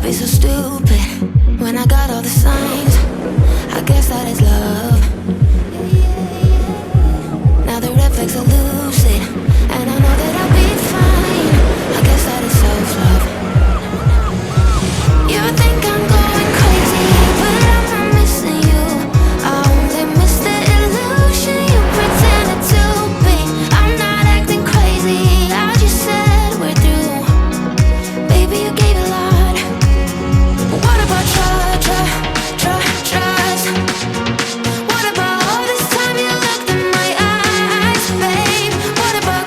be so stupid when I got all the signs. I guess that is love. Now the red flags are lucid, and I know that I'll be fine. I guess that is self-love. You think I'm going crazy, but I'm not missing you. I only miss the illusion you pretended to be. I'm not acting crazy, I just said we're through. Baby, you gave a lot. But what about trust? What about all this time you looked in my eyes, babe? What about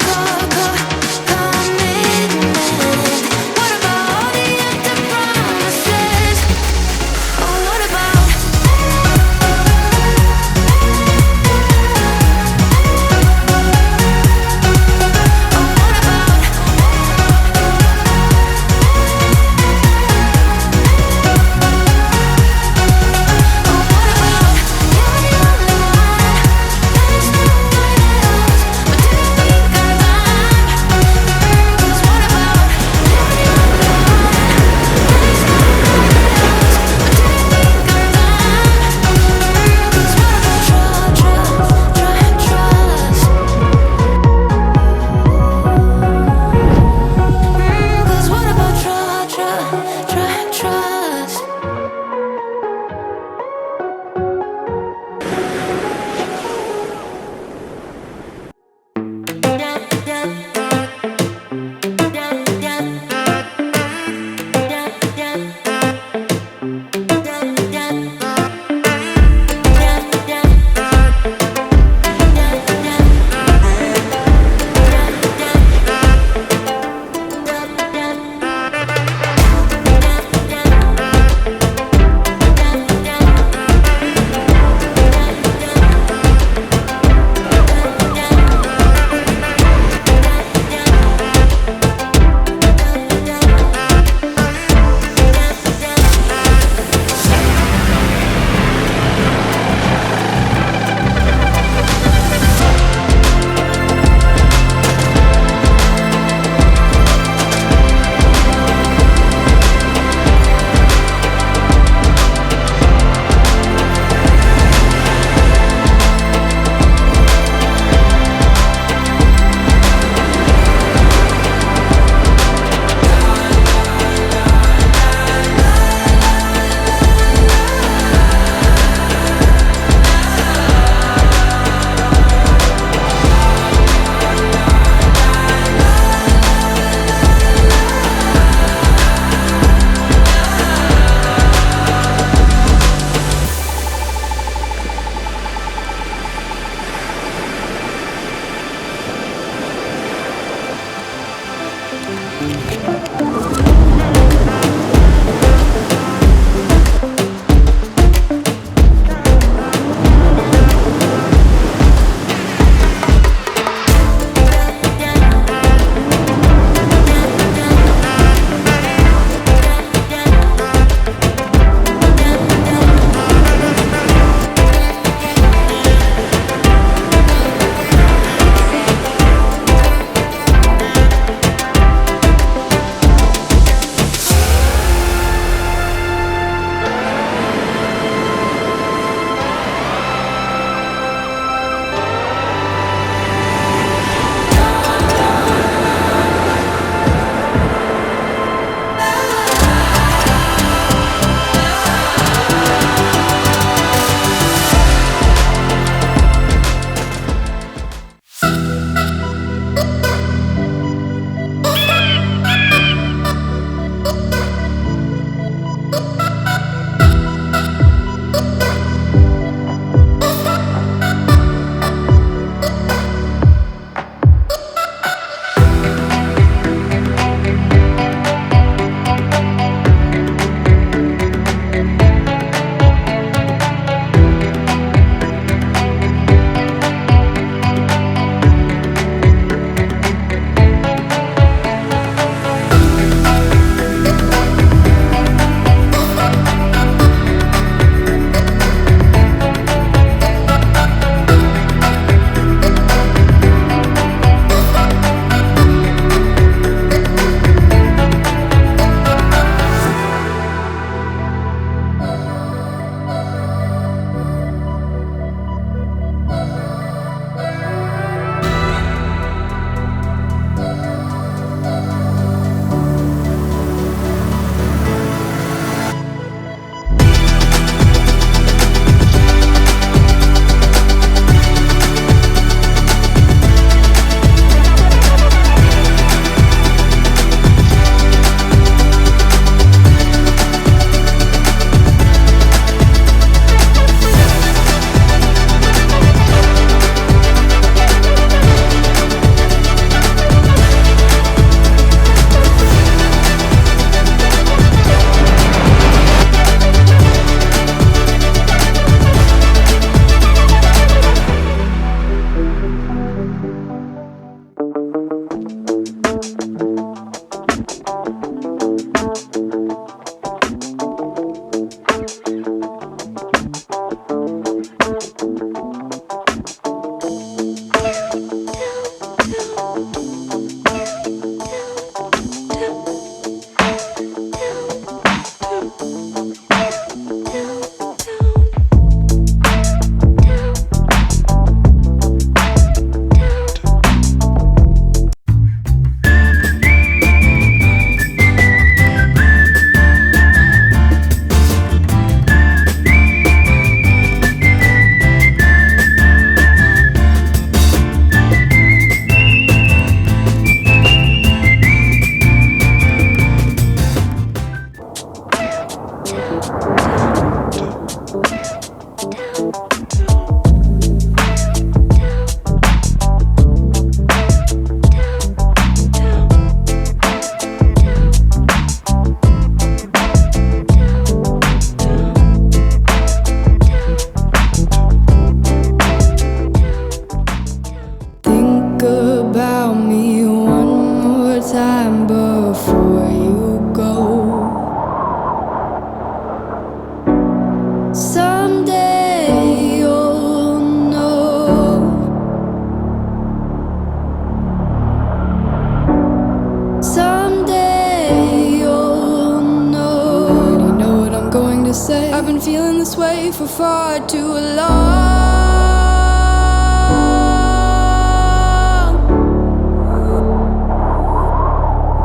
say. I've been feeling this way for far too long.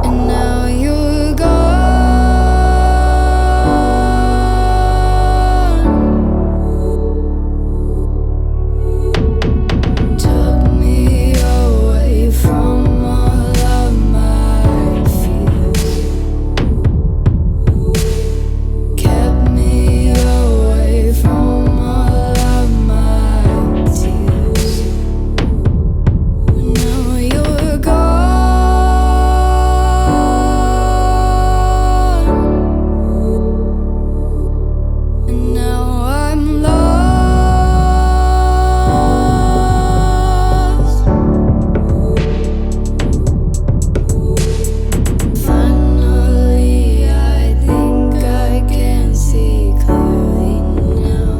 And now you're gone. Took me away from all of my fears. Kept me away from all of my tears. Now you're gone. And now I'm lost. Finally, I think I can see clearly now.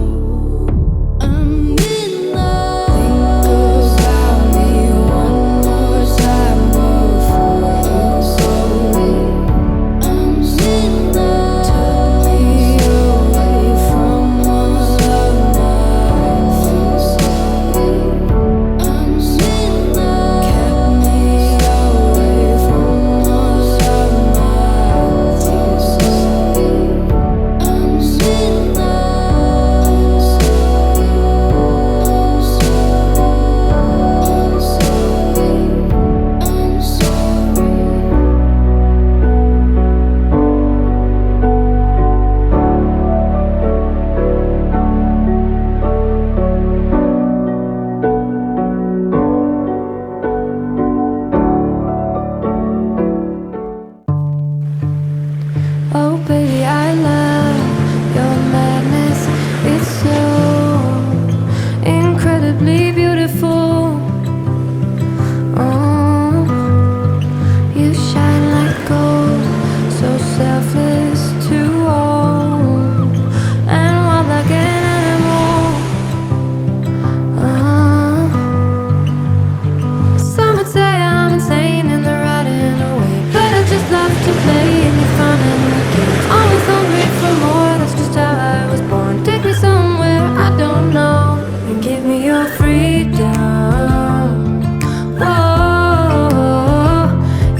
I'm in love. Think about me one more time before you slowly. I'm in love. Took me away from all of my fears. I'm in love. Kept me away from all of my tears. I'm in Oh baby, I love your madness. It's so incredibly beautiful. Oh, you shine like gold, so selfless to all, and wild like an animal. Some would say I'm insane in the right and the way, but I just love to play and be fun and games. Always hungry for more, that's just how I was born. Take me somewhere I don't know and give me your freedom. Whoa,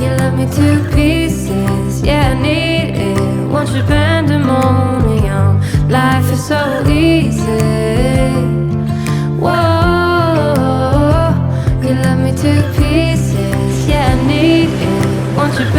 you love me to pieces, yeah, I need it. Once you're pandemonium, life is so easy. Whoa, you love me to pieces, yeah, I need it. Once you're